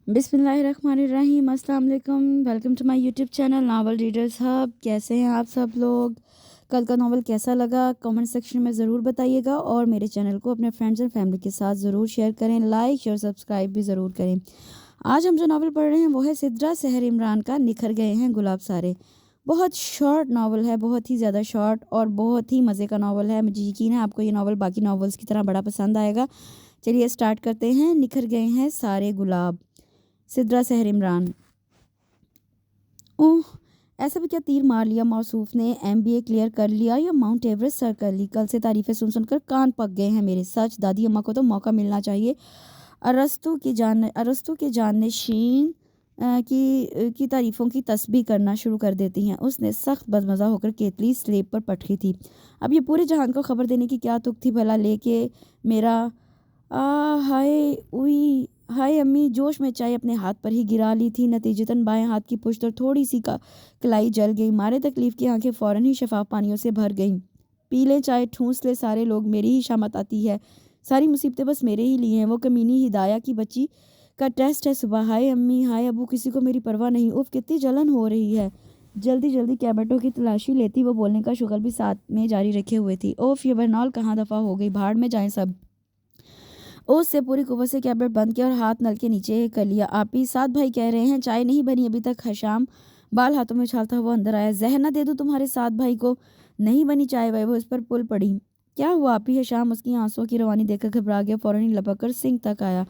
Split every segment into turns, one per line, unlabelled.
बिस्मिल्लाहिर्रहमानिर्रहीम। अस्सलाम वालेकुम। Welcome to my YouTube channel novel readers hub. कैसे हैं आप सब लोग? कल का नावल कैसा लगा कमेंट सेक्शन में ज़रूर बताइएगा और मेरे चैनल को अपने फ्रेंड्स एंड फैमिली के साथ ज़रूर शेयर करें, लाइक शेयर सब्सक्राइब भी ज़रूर करें। आज हम जो नावल पढ़ रहे हैं वो है सिद्रा सहर इमरान का निखर गए हैं गुलाब सारे। बहुत शॉर्ट नावल है, बहुत ही ज़्यादा शॉर्ट और बहुत ही मज़े का नावल है। मुझे यकीन है आपको ये नावल बाकी नावल्स की तरह बड़ा पसंद आएगा। चलिए स्टार्ट करते हैं। निखर गए हैं सारे गुलाब, सिद्रा सहर इमरान। ओह, ऐसा भी क्या तीर मार लिया मौसूफ ने? एमबीए क्लियर कर लिया या माउंट एवरेस्ट सर कर ली? कल से तारीफ़ें सुन सुनकर कान पक गए हैं मेरे। सच दादी अम्मा को तो मौका मिलना चाहिए। अरस्तू के जानशीन की तारीफ़ों की तस्बीह करना शुरू कर देती हैं। उसने सख्त बदमज़ा होकर केतली स्लेब पर पटकी थी। अब ये पूरे जहान को खबर देने की क्या तुक थी भला? लेके मेरा हाय उई हाय अम्मी, जोश में चाय अपने हाथ पर ही गिरा ली थी। नतीजतन बाएं हाथ की पुश्त और थोड़ी सी का कलाई जल गई। मारे तकलीफ की आंखें फौरन ही शफाफ पानियों से भर गईं। पी ले चाय, ठूंस ले सारे लोग, मेरी ही शामत आती है। सारी मुसीबतें बस मेरे ही लिए हैं। वो कमीनी हिदाया की बच्ची का टेस्ट है सुबह। हाय अम्मी, हाय अबू, किसी को मेरी परवाह नहीं। उफ, कितनी जलन हो रही है। जल्दी जल्दी कैबटों की तलाशी लेती वो बोलने का शुगल भी साथ में जारी रखे हुए थी। ओफ, ये बरनौल कहाँ दफ़ा हो गई, भाड़ में जाएं सब। उससे पूरी कुव्वत से कैबिनेट बंद किया और हाथ नल के नीचे कर लिया। आप ही साथ भाई कह रहे हैं चाय नहीं बनी अभी तक? हशाम बाल हाथों में उछालता हुआ अंदर आया। जहर न दे दूं तुम्हारे साथ भाई को? नहीं बनी चाय भाई, वो इस पर पुल पड़ी। क्या हुआ आप ही? हशाम उसकी आंसुओं की रवानी देखकर घबरा गया। फौरन ही लपक कर सिंक तक आया।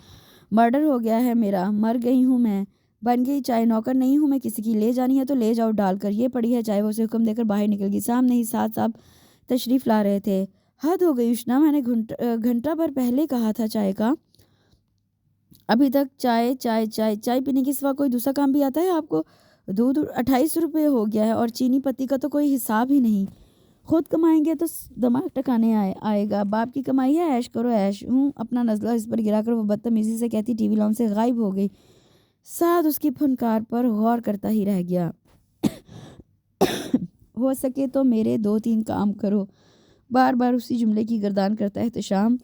मर्डर हो गया है मेरा, मर गई हूँ मैं। बन गई चाय, नौकर नहीं हूँ मैं किसी की। ले जानी है तो ले जाओ डाल कर, ये पड़ी है चाय। वो उसे हुक्म देकर बाहर निकल गई। सामने ही साथ साहब तशरीफ ला रहे थे। हद हो गई उष्णा, मैंने घंटा भर पहले कहा था चाय का। अभी तक चाय चाय चाय चाय पीने के सिवा कोई दूसरा काम भी आता है आपको? दूध 28 रुपये हो गया है और चीनी पत्ती का तो कोई हिसाब ही नहीं। खुद कमाएंगे तो दिमाग टकाने आएगा। बाप की कमाई है, ऐश करो ऐश। हूँ अपना नजला इस पर गिराकर वो बदतमीजी से कहती टीवी लॉन से गायब हो गई। साथ उसकी फनकार पर गौर करता ही रह गया। हो सके तो मेरे 2-3 काम करो। बार बार उसी जुमले की गर्दान करता है एहतशाम।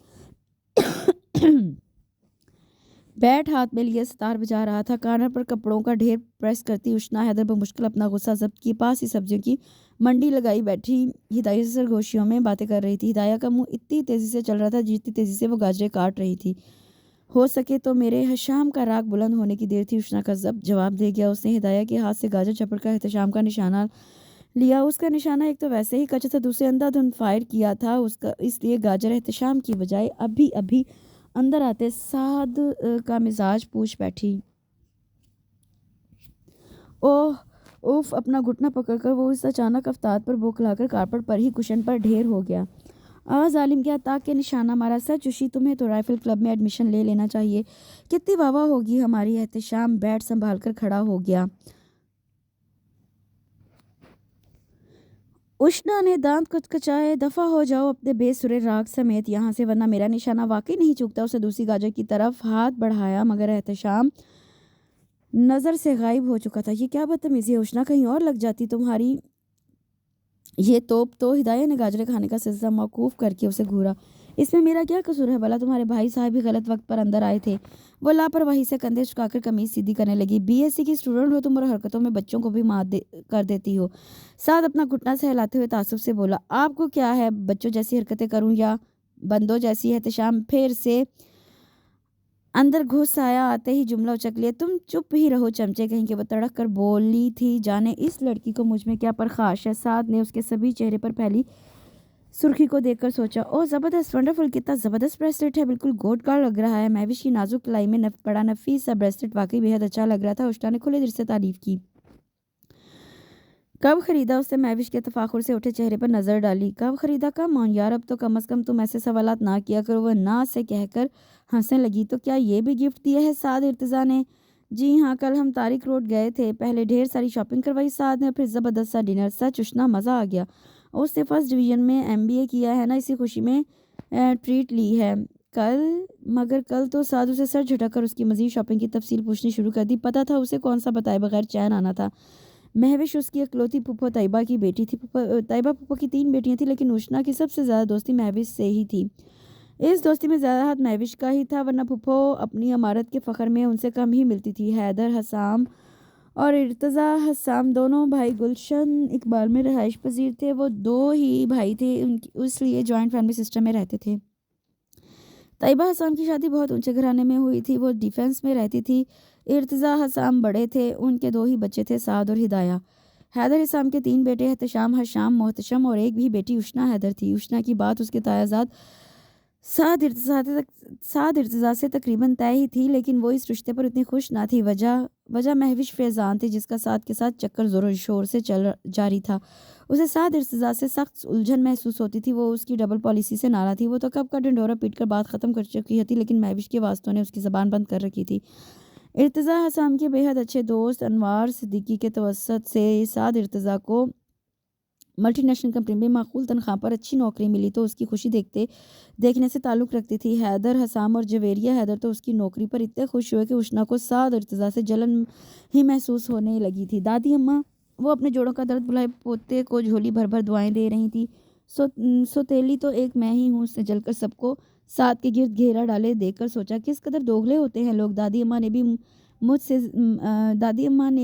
बैट हाथ में लिए सितार बजा रहा था। कानर पर कपड़ों का ढेर प्रेस करती उष्णा हैदर बमुश्किल अपना गुस्सा जब्त किए पास ही सब्जियों की मंडी लगाई बैठी हिदाया से सरगोशियों में बातें कर रही थी। हिदाया का मुंह इतनी तेजी से चल रहा था जितनी तेजी से वो गाजरें काट रही थी। हो सके तो मेरे। हशाम का राग बुलंद होने की देर थी। उष्णा का जवाब दे गया। उसने हिदाया के हाथ से गाजर चपड़ कर एहतशाम का निशाना लिया। उसका निशाना एक तो वैसे ही कच्चा था, दूसरे अंधाधुंध फायर किया था उसका, इसलिए गाजर एहतशाम की बजाय अभी अभी अंदर आते साद का मिजाज पूछ बैठी। ओह उफ, अपना घुटना पकड़कर वो इस अचानक अवतार पर बौखलाकर कारपेट पर ही कुशन पर ढेर हो गया। जालिम, क्या ताक के निशाना मारा? सच उशी, तुम्हें तो राइफल क्लब में एडमिशन ले लेना चाहिए। कितनी वाह वाह होगी हमारी। एहतशाम बैट संभाल कर खड़ा हो गया। उष्णा ने दांत कुचकुचाए। दफा हो जाओ अपने बेसुरे राग समेत यहाँ से, वरना मेरा निशाना वाकई नहीं चूकता। उसे दूसरी गाजर की तरफ हाथ बढ़ाया मगर एहतशाम नजर से गायब हो चुका था। ये क्या बदतमीजी है उष्णा, कहीं और लग जाती तुम्हारी ये तोप। तो हिदाया ने गाजरे खाने का सिलसिला मौकूफ करके उसे घूरा। इसमें मेरा क्या कसूर है भला? तुम्हारे भाई साहब भी गलत वक्त पर अंदर आए थे। वो लापरवाही से कंधे झुकाकर कमीज सीधी करने लगी। बीएससी की स्टूडेंट हो तुम और हरकतों में बच्चों को भी कर देती हो। साथ अपना घुटना सहलाते हुए तासुब से बोला। आपको क्या है, बच्चों जैसी हरकतें करूं या बंदों जैसी? एहतशाम फिर से अंदर घुस आया। आते ही जुमला उचक लिया। तुम चुप ही रहो चमचे कहीं के। वो तड़क कर बोली थी। जाने इस लड़की को मुझ में क्या परखाश है। साथ ने उसके सभी चेहरे पर फैली सुर्खी को देखकर सोचा, ओह जबरदस्त, वंडरफुल, कितना जबरदस्त ब्रेसलेट है, बिल्कुल गोट का लग रहा है। महविश की नाजुक कलाई में बड़ा नफीस सा ब्रेसलेट वाकई बेहद अच्छा लग रहा था। उष्णा ने खुले दिल से तारीफ की। कब खरीदा? उससे महविश के तफाखुर से उठे चेहरे पर नजर डाली। कब खरीदा? कम ऑन यार, अब तो कम से कम तुम ऐसे सवालात ना किया करो। वह ना से कहकर हंसने लगी। तो क्या ये भी गिफ्ट दिया है साद इर्तिजा ने? जी हाँ, कल हम तारिक रोड गए थे। पहले ढेर सारी शॉपिंग करवाई साद ने, फिर जबरदस्त सा डिनर। सच उष्णा, मज़ा आ गया। उसने फर्स्ट डिवीजन में एमबीए किया है ना, इसी खुशी में ट्रीट ली है कल। मगर कल तो साधु से सर झटक उसकी मजीद शॉपिंग की तफसील पूछनी शुरू कर दी। पता था उसे कौन सा बताए बगैर चैन आना था। महविश उसकी इकलौती फूफो तैयबा की बेटी थी। तैयबा फूफो की 3 बेटियां थी, लेकिन उष्णा की सबसे ज़्यादा दोस्ती महविश से ही थी। इस दोस्ती में ज़्यादा हाथ महविश का ही था, वरना फूफो अपनी इमारत के फ़ख्र में उनसे कम ही मिलती थी। हैदर हसाम और इर्तज़ा हसाम दोनों भाई गुलशन इकबाल में रहाइश पजीर थे। वो दो ही भाई थे, उनकी इसलिए जॉइंट फैमिली सिस्टम में रहते थे। तैयबा हसाम की शादी बहुत ऊंचे घराने में हुई थी। वो डिफेंस में रहती थी। इर्तज़ा हसाम बड़े थे, उनके दो ही बच्चे थे, साद और हिदाया। हैदर हसाम के 3 बेटे एहतशाम, हशाम, मोहतशम और एक भी बेटी उशना हैदर थी। उशना की बात उसके तायाजाद साद इर्तज़ा से तकरीबन तय ही थी, लेकिन वो इस रिश्ते पर इतनी खुश ना थी। वजह महविश फैज़ान थी, जिसका साद के साथ चक्कर ज़ोर शोर से चल जारी था। उसे साद इर्तज़ा से सख्त उलझन महसूस होती थी। वो उसकी डबल पॉलिसी से नाराज़ थी। वो तो कब का ढिंढोरा पीट कर बात ख़त्म कर चुकी थी, लेकिन महविश के वास्तों ने उसकी ज़बान बंद कर रखी थी। इर्तज़ा हसाम के बेहद अच्छे दोस्त अनवार सिद्दीकी के तवस्सुत से साद इर्तज़ा को मल्टीनेशनल कंपनी में माकूल तनख्वाह पर अच्छी नौकरी मिली, तो उसकी खुशी देखने से ताल्लुक़ रखती थी। हैदर हसाम और जवेरिया हैदर तो उसकी नौकरी पर इतने खुश हुए कि उशना को साद इर्तज़ा से जलन ही महसूस होने लगी थी। दादी अम्मा वो अपने जोड़ों का दर्द भुलाए पोते को झोली भर भर दुआएं दे रही थी। सोतेली तो एक मैं ही हूँ, उसने जलकर सबको साथ के गिर्द घेरा डाले देखकर सोचा, किस कदर दोगले होते हैं लोग। दादी अम्मा ने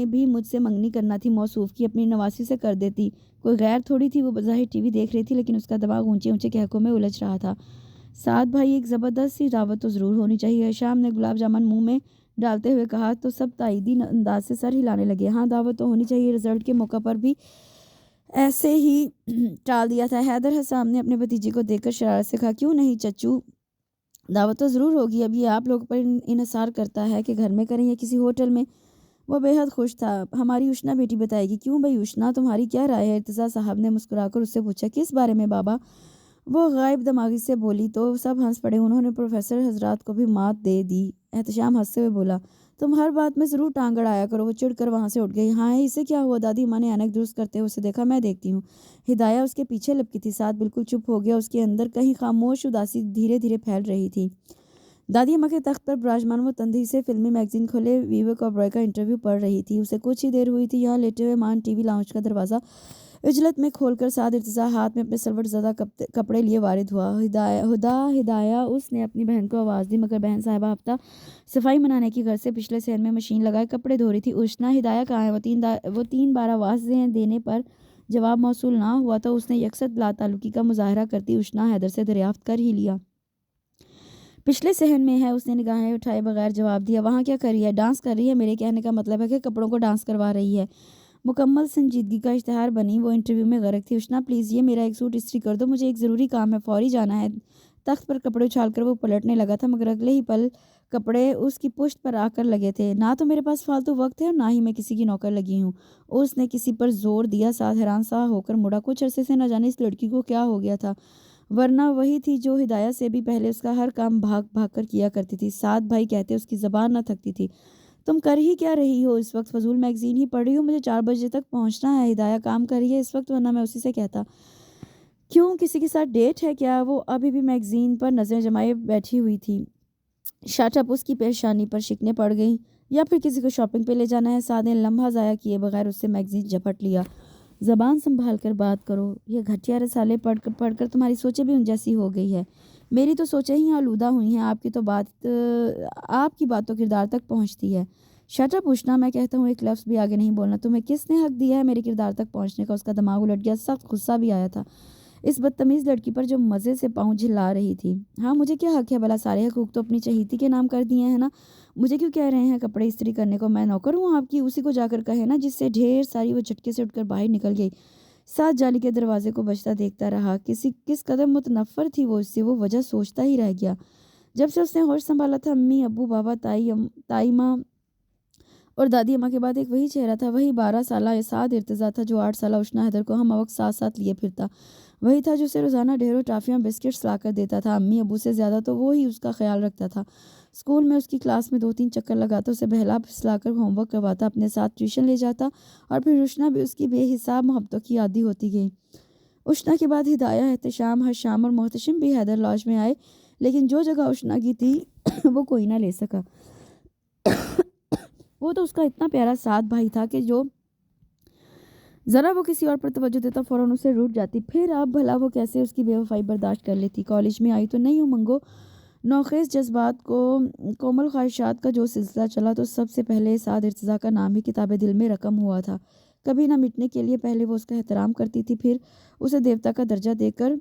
भी मुझसे मंगनी करना थी मौसूफ की, अपनी नवासी से कर देती। कोई गैर थोड़ी थी। वो बज़ाहिर टीवी देख रही थी, लेकिन उसका दिमाग ऊंचे ऊंचे कहकों में उलझ रहा था। साथ भाई एक ज़बरदस्त सी दावत तो ज़रूर होनी चाहिए। शाम ने गुलाब जामुन मुंह में डालते हुए कहा, तो सब ताईदी अंदाज से सर हिलाने लगे। हाँ, दावत तो होनी चाहिए। रिजल्ट के मौका पर भी ऐसे ही टाल दिया था। हैदर हसाम ने अपने भतीजे को देखकर शरारत से कहा, क्यों नहीं चच्चू, दावत तो ज़रूर होगी। अब ये आप लोग पर इन्हिसार करता है कि घर में करें या किसी होटल में। वो बेहद खुश था। हमारी उशना बेटी बताएगी। क्यों भाई उशना, तुम्हारी क्या राय है? इर्तज़ा साहब ने मुस्कुराकर उससे पूछा। किस बारे में बाबा? वो गायब दमागी से बोली तो सब हंस पड़े। उन्होंने प्रोफेसर हजरात को भी मात दे दी। एहतशाम हंसते हुए बोला, तुम हर बात में ज़रूर टांग अड़ाया करो। वो चिढ़कर वहाँ से उठ गई। हाँ, इसे क्या हुआ? दादी माँ ने ऐनक दुरुस्त करते हुए उसे देखा। मैं देखती हूँ। हिदाया उसके पीछे लपकी थी। साथ बिल्कुल चुप हो गया। उसके अंदर कहीं खामोश उदासी धीरे धीरे फैल रही थी। दादी अम्मा के तख्त पर विराजमान वो तंदही से फिल्मी मैगजीन खोले विवेक ओबरॉय का इंटरव्यू पढ़ रही थी। उसे कुछ ही देर हुई थी। यहाँ लेटे हुए मान टीवी लाउंज का दरवाज़ा इजलत में खोलकर साद इर्तज़ा हाथ में अपने सलवट ज़दा कपड़े लिए वारिद हुआ। हिदाया उसने अपनी बहन को आवाज़ दी, मगर बहन साहिबा हफ्ता सफाई मनाने की घर से पिछले शहर में मशीन लगाए कपड़े धो रही थी। उष्णा, हिदाया कहाँ है? वो 3 बार आवाज़ें देने पर जवाब मौसूल ना हुआ तो उसने यकसर लाताल्लुकी का मुजाहरा करती उष्णा हैदर से दरियाफ्त कर ही लिया। पिछले सहन में है, उसने निगाहें उठाए बगैर जवाब दिया। वहाँ क्या कर रही है? डांस कर रही है। मेरे कहने का मतलब है कि कपड़ों को डांस करवा रही है। मुकम्मल संजीदगी का इश्तिहार बनी। वो इंटरव्यू में गर्क थी। उष्णा प्लीज़, ये मेरा एक सूट इस्त्री कर दो, मुझे एक ज़रूरी काम है, फौरी जाना है। तख्त पर कपड़े उछाल कर वो पलटने लगा था, मगर अगले ही पल कपड़े उसकी पुश्त पर आकर लगे थे। ना तो मेरे पास फालतू वक्त है और ना ही मैं किसी की नौकर लगी हूँ। उसने किसी पर जोर दिया। साथ हैरान सा होकर मुड़ा। कुछ अरसे से न जाने इस लड़की को क्या हो गया था, वरना वही थी जो हिदाया से भी पहले उसका हर काम भाग भाग कर किया करती थी। साथ भाई कहते उसकी ज़बान न थकती थी। तुम कर ही क्या रही हो इस वक्त? फजूल मैगजीन ही पढ़ रही हो? मुझे 4 बजे तक पहुंचना है। हिदाया काम कर रही है इस वक्त, वरना मैं उसी से कहता। क्यों, किसी के साथ डेट है क्या? वो अभी भी मैगजीन पर नजरें जमाए बैठी हुई थी। शटअप, उसकी परेशानी पर शिकने पड़ गई। या फिर किसी को शॉपिंग पे ले जाना है? सादे लम्हा ज़ाया किए बगैर उससे मैगजीन झपट लिया। ज़बान संभाल कर बात करो। ये घटिया रसाले पढ़कर तुम्हारी सोचें भी उन जैसी हो गई है। मेरी तो सोचें ही आलूदा हुई हैं। आपकी बात तो किरदार तक पहुंचती है। शट अप उष्णा, मैं कहता हूँ एक लफ्ज़ भी आगे नहीं बोलना। तुम्हें किसने हक दिया है मेरे किरदार तक पहुंचने का? उसका दिमाग उलट गया। सख्त गुस्सा भी आया था इस बदतमीज़ लड़की पर जो मज़े से पाँव झिला रही थी। हाँ, मुझे क्या हक है भला? सारे हकूक़ तो अपनी चहीती के नाम कर दिए हैं ना। मुझे क्यों कह रहे हैं कपड़े इस्त्री करने को? मैं नौकर हूँ आपकी? उसी को जाकर कहे ना जिससे ढेर सारी। वो झटके से उठकर बाहर निकल गई। साथ जाली के दरवाजे को बजता देखता रहा। किस कदर मुतनफ़्फ़र थी वो इससे, वो वजह सोचता ही रह गया। जब से उसने होश संभाला था, अम्मी, अब्बू, बाबा, ताई माँ और दादी अम्मा के बाद एक वही चेहरा था। वही 12 साला साद इर्तज़ा था जो 8 साला उशना हैदर को हम वक्त साथ साथ लिए फिरता। वही था जो उसे रोज़ाना ढेरों टाफ़ियाँ बिस्किट्स ला कर देता था। अम्मी अब्बू से ज़्यादा तो वो ही उसका ख्याल रखता था। स्कूल में उसकी क्लास में 2-3 चक्कर लगाता, उसे बहला फुसला कर होमवर्क करवाता, अपने साथ ट्यूशन ले जाता, और फिर उशना भी उसकी बेहिसाब मोहब्बतों की आदी होती गई। उशना के बाद हिदाया, एहतशाम, हशाम और मोहतशिम भी हैदर लॉज में आए, लेकिन जो जगह उशना की थी वो कोई ना ले सका। वो तो उसका इतना प्यारा साथ भाई था कि जो ज़रा वो किसी और पर तवज्जो देता फ़ौरन उसे रूठ जाती। फिर अब भला वो कैसे उसकी बेवफ़ाई बर्दाश्त कर लेती। कॉलेज में आई तो नहीं हूँ मंगो, नौख़ेज़ जज़्बात को कोमल ख़्वाहिशात का जो सिलसिला चला तो सबसे पहले साद इर्तिज़ा का नाम ही किताब दिल में रक़म हुआ था। कभी ना मिटने के लिए पहले वो उसका एहतराम करती थी, फिर उसे देवता का दर्जा देकर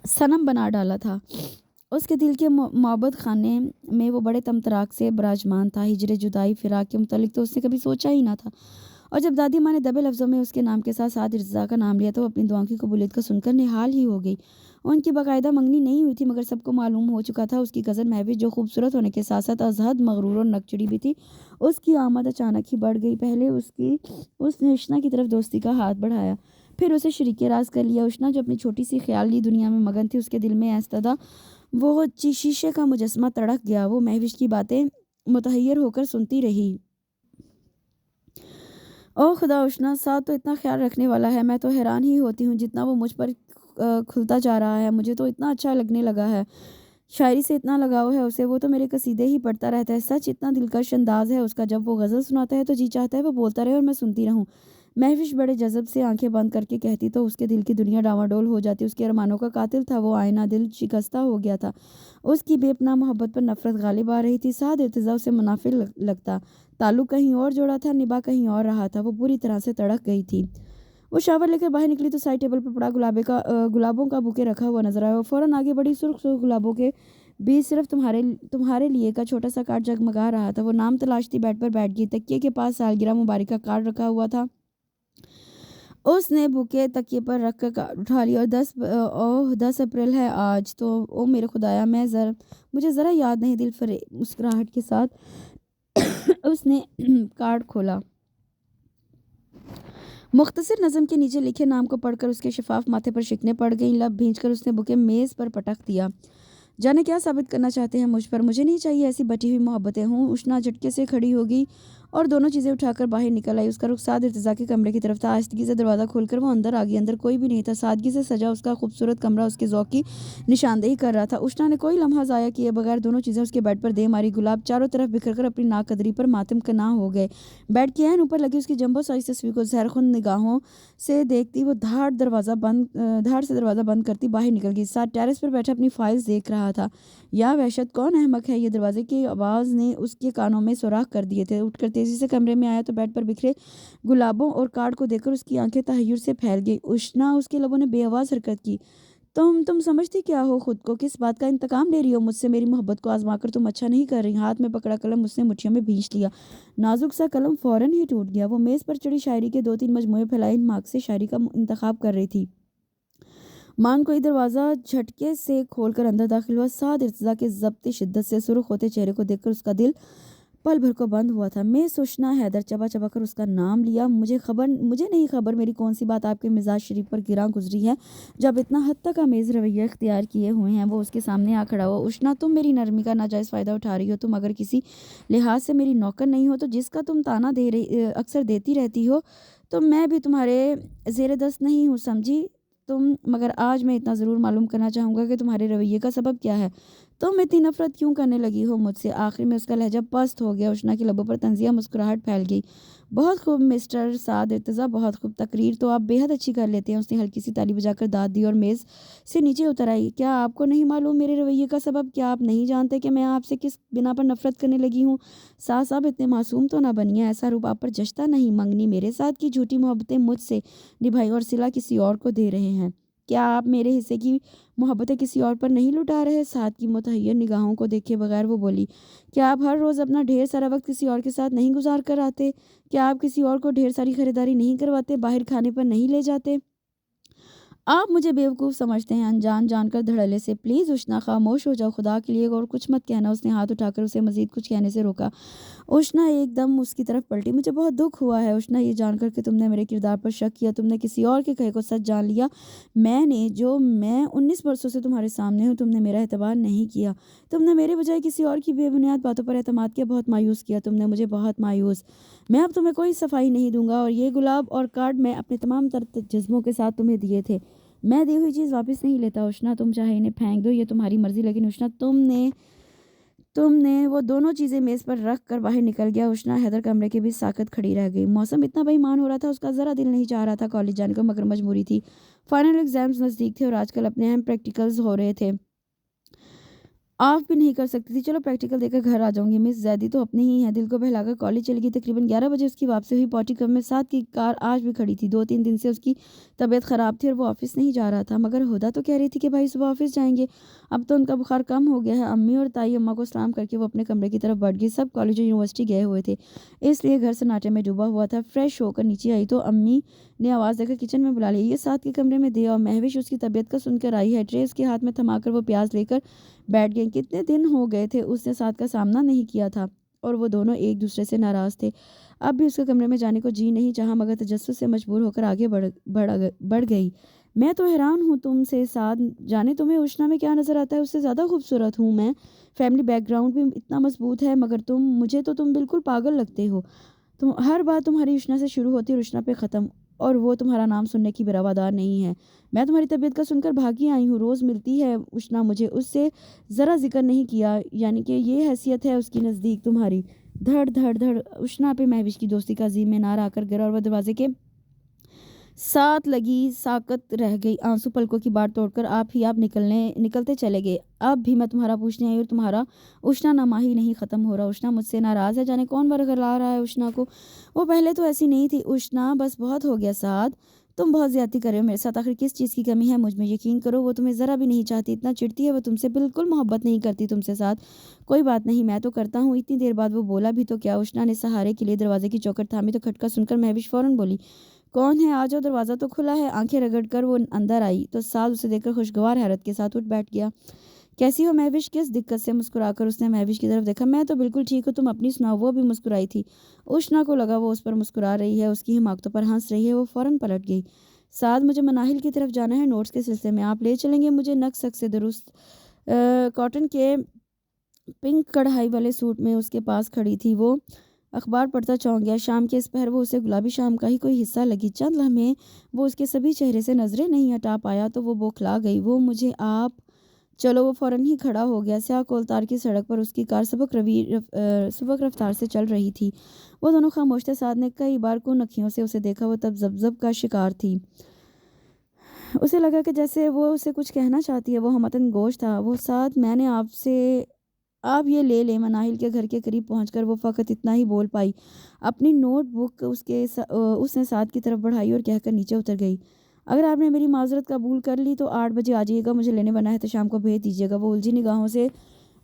सनम बना डाला था। उसके दिल के मोहब्बत खाने में वो बड़े तमतराक से बराजमान था। हिजरे जुदाई फ़िराक के मुतालिक तो उसने कभी सोचा ही ना था। और जब दादी माँ ने दबे लफ्ज़ों में उसके नाम के साथ साद इर्तिज़ा का नाम लिया तो वो अपनी दुआओं की कबूलियत को सुनकर निहाल ही हो गई। उनकी बाकायदा मंगनी नहीं हुई थी, मगर सबको मालूम हो चुका था उसकी कज़न महविश, जो खूबसूरत होने के साथ साथ अज़हद मगरूर और नकचड़ी भी थी, उसकी आमद अचानक ही बढ़ गई। पहले उसने उष्णा की तरफ दोस्ती का हाथ बढ़ाया, फिर उसे शरीके राज कर लिया। उष्णा जो अपनी छोटी सी ख्याली दुनिया में मगन थी, उसके दिल में ऐस्तदा वो शीशे का मुजस्मा तड़क गया। वो महविश की बातें मुतहय्यर होकर सुनती रही। ओ खुदा, उष्णा साथ तो इतना ख्याल रखने वाला है, मैं तो हैरान ही होती हूँ जितना वो मुझ पर खुलता जा रहा है। मुझे तो इतना अच्छा लगने लगा है, शायरी से इतना लगाव है उसे। वो तो मेरे कसीदे ही पढ़ता रहता है। सच, इतना दिलकश अंदाज है उसका। जब वो गज़ल सुनाता है तो जी चाहता है वो बोलता रहे और मैं सुनती रहूं। महविश बड़े जज़ब से आंखें बंद करके कहती तो उसके दिल की दुनिया डावाडोल हो जाती। उसके अरमानों का कातिल था वो आईना, दिल शिकस्ता हो गया था। उसकी बेपनाह मोहब्बत पर नफरत गालिब आ रही थी। साद इर्तिज़ा उसे मुनाफिक लगता। ताल्लुक कहीं और जोड़ा था, निभा कहीं और रहा था। वो पूरी तरह से तड़क गई थी। वो शावर लेकर बाहर निकली तो साइड टेबल पर पड़ा गुलाबों का बुके रखा हुआ नजर आया। वो फौरन आगे बढ़ी। सुर्ख सुर्ख गुलाबों के बीच सिर्फ तुम्हारे तुम्हारे लिए का छोटा सा कार्ड जगमगा रहा था। वो नाम तलाशती बेड पर बैठ गई। तकिए के पास सालगिरह मुबारक का कार्ड रखा हुआ था। उसने बुके तकिए पर रख कर कार्ड उठा लिया और 10 अप्रैल है आज तो। ओ मेरे खुदाया, मुझे ज़रा याद नहीं। दिल फरे मुस्कुराहट के साथ उसने कार्ड खोला। मुख्तसर नज़म के नीचे लिखे नाम को पढ़कर उसके शफाफ माथे पर शिकने पड़ गईं। लब भींचकर उसने बुके मेज़ पर पटक दिया। जाने क्या साबित करना चाहते हैं मुझ पर। मुझे नहीं चाहिए ऐसी बटी हुई मोहब्बतें। हूँ उष्णा झटके से खड़ी होगी और दोनों चीज़ें उठाकर बाहर निकल आई। उसका रुख साद इर्तिज़ा के कमरे की तरफ था। आहिस्तगी से दरवाज़ा खोलकर वो अंदर आ गई। अंदर कोई भी नहीं था। सादगी से सजा उसका खूबसूरत कमरा उसके ज़ौक़ की निशानदेही कर रहा था। उष्णा ने कोई लम्हा ज़ाया किए बगैर दोनों चीज़ें उसके बेड पर दे मारी। गुलाब चारों तरफ बिखर कर अपनी नाकदरी पर मातम कना हो गए। बेड के ऐन ऊपर लगी उसकी जंबो साइज तस्वीर को ज़हरखुन निगाहों से देखती वो धाड़ से दरवाज़ा बंद करती बाहर निकल गई। साथ टेरेस पर बैठा अपनी फाइल्स देख रहा था। या वहशत, कौन अहमक है ये। दरवाजे की आवाज़ ने उसके कानों में सुराख कर दिए थे। उठकर तेज़ी से कमरे में आया तो बेड पर बिखरे गुलाबों और कार्ड को देखकर उसकी आंखें तहय्युर से फैल गई। उष्णा, उसके लबों ने बेआवाज़ हरकत की। तुम समझती क्या हो खुद को। किस बात का इंतकाम ले रही हो मुझसे। मेरी मोहब्बत को आजमा कर तुम अच्छा नहीं कर रही। हाथ में पकड़ा कलम उसने मुट्ठियों में भींच लिया। नाजुक सा कलम फौरन ही टूट गया। वो मेज़ पर चढ़ी शायरी के 2-3 मजमूए फैलाई मार्क से शायरी का इंतखाब कर रही थी। मान कोई दरवाज़ा झटके से खोलकर अंदर दाखिल हुआ। साद इर्तिज़ा के ज़ब्त शिद्दत से सुर्ख होते चेहरे को देखकर उसका दिल पल भर को बंद हुआ था। मैं सुषना हैदर चबा चबा कर उसका नाम लिया। मुझे नहीं खबर मेरी कौन सी बात आपके मिजाज शरीफ पर गिरा गुजरी है, जब इतना हद तक अमेज़ रवैया इख्तियार किए हुए हैं। वो उसके सामने आ खड़ा हुआ। उष्णा, तुम मेरी नरमी का नाजायज़ फ़ायदा उठा रही हो। तुम अगर किसी लिहाज से मेरी नौकर नहीं हो तो जिसका तुम ताना अक्सर देती रहती हो, तो मैं भी तुम्हारे ज़ेर दस्त नहीं हूँ, समझी तुम। मगर आज मैं इतना ज़रूर मालूम करना चाहूँगा कि तुम्हारे रवैये का सबब क्या है। तुम इतनी नफरत क्यों करने लगी हो मुझसे। आखिर में उसका लहजा पस्त हो गया। उष्णा की लबों पर तंजिया मुस्कुराहट फैल गई। बहुत खूब मिस्टर साद इर्तिज़ा, बहुत खूब। तकरीर तो आप बेहद अच्छी कर लेते हैं। उसने हल्की सी ताली बजाकर दाद दी और मेज़ से नीचे उतर आई। क्या आपको नहीं मालूम मेरे रवैये का सबब। क्या आप नहीं जानते कि मैं आपसे किस बिना पर नफरत करने लगी हूँ। साहब इतने मासूम तो ना बनिए। ऐसा रूप आप पर जचता नहीं। मंगनी मेरे साथ की, झूठी मोहब्बतें मुझसे निभाई और सिला किसी और को दे रहे हैं। क्या आप मेरे हिस्से की मोहब्बतें किसी और पर नहीं लुटा रहे। साथ की मुतहय्यर निगाहों को देखे बगैर वो बोली, क्या आप हर रोज़ अपना ढेर सारा वक्त किसी और के साथ नहीं गुजार कर आते। क्या आप किसी और को ढेर सारी खरीदारी नहीं करवाते, बाहर खाने पर नहीं ले जाते। आप मुझे बेवकूफ़ समझते हैं, अनजान जानकर धड़ल्ले से। प्लीज़ उष्णा, खामोश हो जाओ, खुदा के लिए और कुछ मत कहना। उसने हाथ उठाकर उसे मज़ीद कुछ कहने से रोका। उष्णा एकदम उसकी तरफ पलटी। मुझे बहुत दुख हुआ है उष्णा, ये जानकर कि तुमने मेरे किरदार पर शक किया। तुमने किसी और के कहे को सच जान लिया। मैं 19 वर्षों से तुम्हारे सामने हूँ। तुमने मेरा एतबार नहीं किया। तुमने मेरे बजाय किसी और की बेबुनियाद बातों पर एतमाद किया। बहुत मायूस किया तुमने मुझे, बहुत मायूस। मैं अब तुम्हें कोई सफाई नहीं दूंगा। और ये गुलाब और कार्ड मैं अपने तमाम तर जज्बों के साथ तुम्हें दिए थे। मैं दी हुई चीज़ वापस नहीं लेता उष्णा। तुम चाहे इन्हें फेंक दो, ये तुम्हारी मर्जी। लेकिन उष्णा, तुमने तुमने वो दोनों चीज़ें मेज़ पर रख कर बाहर निकल गया। उष्णा हैदर कमरे के बीच साकत खड़ी रह गई। मौसम इतना बेईमान हो रहा था, उसका ज़रा दिल नहीं चाह रहा था कॉलेज जाने को, मगर मजबूरी थी। फाइनल एग्ज़ाम्स नज़दीक थे और आजकल अपने अहम प्रैक्टिकल्स हो रहे थे। ऑफ भी नहीं कर सकती थी। चलो प्रैक्टिकल देकर घर आ जाऊँगी। मिस ज़ैदी तो अपनी ही है। दिल को बहलाकर कॉलेज चली गई। तकरीबन 11 बजे उसकी वापसी हुई। पॉटी क्लब में 7 की कार आज भी खड़ी थी। 2-3 दिन से उसकी तबीयत ख़राब थी और वो ऑफ़िस नहीं जा रहा था। मगर हुदा तो कह रही थी कि भाई सुबह ऑफ़िस जाएँगे। अब तो उनका बुखार कम हो गया है। अम्मी और ताई अम्मा को सलाम करके वो अपने कमरे की तरफ बढ़ गई। सब कॉलेज और यूनिवर्सिटी गए हुए थे, इसलिए घर सन्नाटे में डूबा हुआ था। फ्रेश होकर नीचे आई तो अम्मी ने आवाज़ देकर किचन में बुला लिया। ये साथ के कमरे में दे और महविश उसकी तबीयत का सुनकर आई है। ट्रे उसके हाथ में थमाकर वो प्याज लेकर बैठ गई। कितने दिन हो गए थे उसने साथ का सामना नहीं किया था और वो दोनों एक दूसरे से नाराज़ थे। अब भी उसके कमरे में जाने को जी नहीं चाहा, मगर तजस्सुस से मजबूर होकर आगे बढ़ गई। मैं तो हैरान हूँ तुमसे साथ, जाने तुम्हें उष्णा में क्या नज़र आता है? उससे ज़्यादा खूबसूरत हूँ मैं। फैमिली बैकग्राउंड भी इतना मजबूत है, मगर तुम बिल्कुल पागल लगते हो। तुम हर बात तुम्हारी उष्णा से शुरू होती है और उष्णा पे ख़त्म, और वो तुम्हारा नाम सुनने की भी रवादार नहीं है। मैं तुम्हारी तबीयत का सुनकर भागी आई हूँ। रोज़ मिलती है उष्णा मुझे, उससे ज़रा ज़िक्र नहीं किया, यानी कि ये हैसियत है उसकी नज़दीक तुम्हारी। धड़ धड़ धड़ उष्णा पे महविश की दोस्ती का अज़ीम मीनार आकर गिरा और वह दरवाजे के साथ लगी साकत रह गई। आंसू पलकों की बात तोड़कर आप निकलते चले गए। अब भी मैं तुम्हारा पूछने आई और तुम्हारा उष्णा नामा ही नहीं ख़त्म हो रहा। उष्णा मुझसे नाराज़ है, जाने कौन बरगला रहा है उष्णा को। वो पहले तो ऐसी नहीं थी उष्णा, बस बहुत हो गया साथ। तुम बहुत ज़्यादती कर रहे हो मेरे साथ। आखिर किस चीज़ की कमी है मुझ में? यकीन करो वो तुम्हें ज़रा भी नहीं चाहती। इतना चिढ़ती है वो तुमसे, बिल्कुल मोहब्बत नहीं करती तुमसे साथ। कोई बात नहीं, मैं तो करता हूँ। इतनी देर बाद वो बोला भी तो क्या। उष्णा ने सहारे के लिए दरवाजे की चौखट थामी तो खटका सुनकर महविश फ़ौरन बोली, कौन है? आ जाओ, दरवाज़ा तो खुला है। आंखें रगड़कर वो अंदर आई तो साद उसे देखकर खुशगवार हैरत के साथ उठ बैठ गया। कैसी हो महविश? किस दिक्कत से? मुस्कुराकर उसने महविश की तरफ देखा। मैं तो बिल्कुल ठीक हूँ, तुम अपनी सुनाओ। वो भी मुस्कुराई थी। उष्णा को लगा वो उस पर मुस्कुरा रही है, उसकी हिमाकतों पर हंस रही है। वो फ़ौरन पलट गई। साद, मुझे मनाहिल की तरफ जाना है नोट्स के सिलसिले में, आप ले चलेंगे मुझे? नक से दुरुस्त कॉटन के पिंक कढ़ाई वाले सूट में उसके पास खड़ी थी वो। अखबार पढ़ता चौंक गया। शाम के इस पहर वो उसे गुलाबी शाम का ही कोई हिस्सा लगी। चंद लम्हे वो उसके सभी चेहरे से नजरें नहीं हटा पाया तो वो बौखला गई। वो मुझे आप चलो। वो फौरन ही खड़ा हो गया। स्याह कोलतार की सड़क पर उसकी कार सबक रफ्तार से चल रही थी। वो दोनों खामोश थे। साथ ने कई बार कुन अखियों से उसे देखा। वो तब जब का शिकार थी। उसे लगा कि जैसे वो उसे कुछ कहना चाहती है। वो हमतन गोश था। वो साथ, मैंने आपसे, आप ये ले लें। मनाहिल के घर के करीब पहुंचकर वो फ़कत इतना ही बोल पाई। अपनी नोटबुक उसने साथ की तरफ बढ़ाई और कहकर नीचे उतर गई। अगर आपने मेरी माजरत कबूल कर ली तो 8 बजे आ जाइएगा। मुझे लेने बना है तो शाम को भेज दीजिएगा। वो उलझी निगाहों से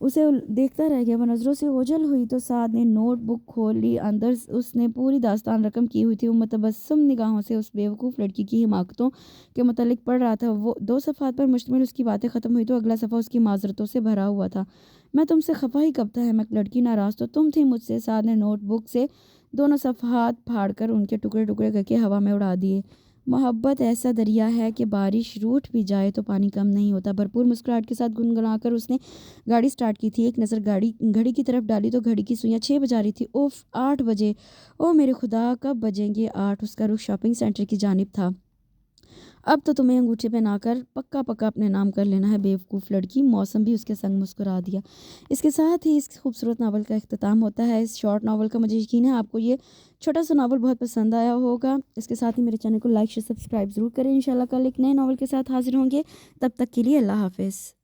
उसे देखता रह गया। वो नज़रों से ओझल हुई तो साद ने नोटबुक खोल ली। अंदर उसने पूरी दास्तान रकम की हुई थी। वो मुतबस्सम निगाहों से उस बेवकूफ़ लड़की की हिमाकतों के मुतल्लिक पढ़ रहा था। वो 2 सफ़ात पर मुश्तमिल उसकी बातें ख़त्म हुई तो अगला सफ़ा उसकी माजरतों से भरा हुआ था। मैं तुमसे खफा ही कब था है, मैं लड़की। नाराज़ तो तुम थी मुझसे। साद ने नोटबुक से दोनों सफ़हात फाड़ कर उनके टुकड़े टुकड़े करके हवा में उड़ा दिए। मोहब्बत ऐसा दरिया है कि बारिश रूठ भी जाए तो पानी कम नहीं होता। भरपूर मुस्कुराहट के साथ गुनगुनाकर उसने गाड़ी स्टार्ट की थी। एक नज़र घड़ी की तरफ डाली तो घड़ी की सुइयां 6 बजा रही थी। उफ, 8 बजे! ओ मेरे खुदा, कब बजेंगे 8? उसका रुख शॉपिंग सेंटर की जानिब था। अब तो तुम्हें अंगूठे पे ना कर पक्का पक्का अपने नाम कर लेना है, बेवकूफ़ लड़की। मौसम भी उसके संग मुस्कुरा दिया। इसके साथ ही इस खूबसूरत नावल का इख्तिताम होता है। इस शॉर्ट नावल का मुझे यकीन है आपको ये छोटा सा नावल बहुत पसंद आया होगा। इसके साथ ही मेरे चैनल को लाइक शेयर सब्सक्राइब ज़रूर करें। इंशाल्लाह कल एक नए नावल के साथ हाजिर होंगे। तब तक के लिए अल्लाह हाफ़िज़।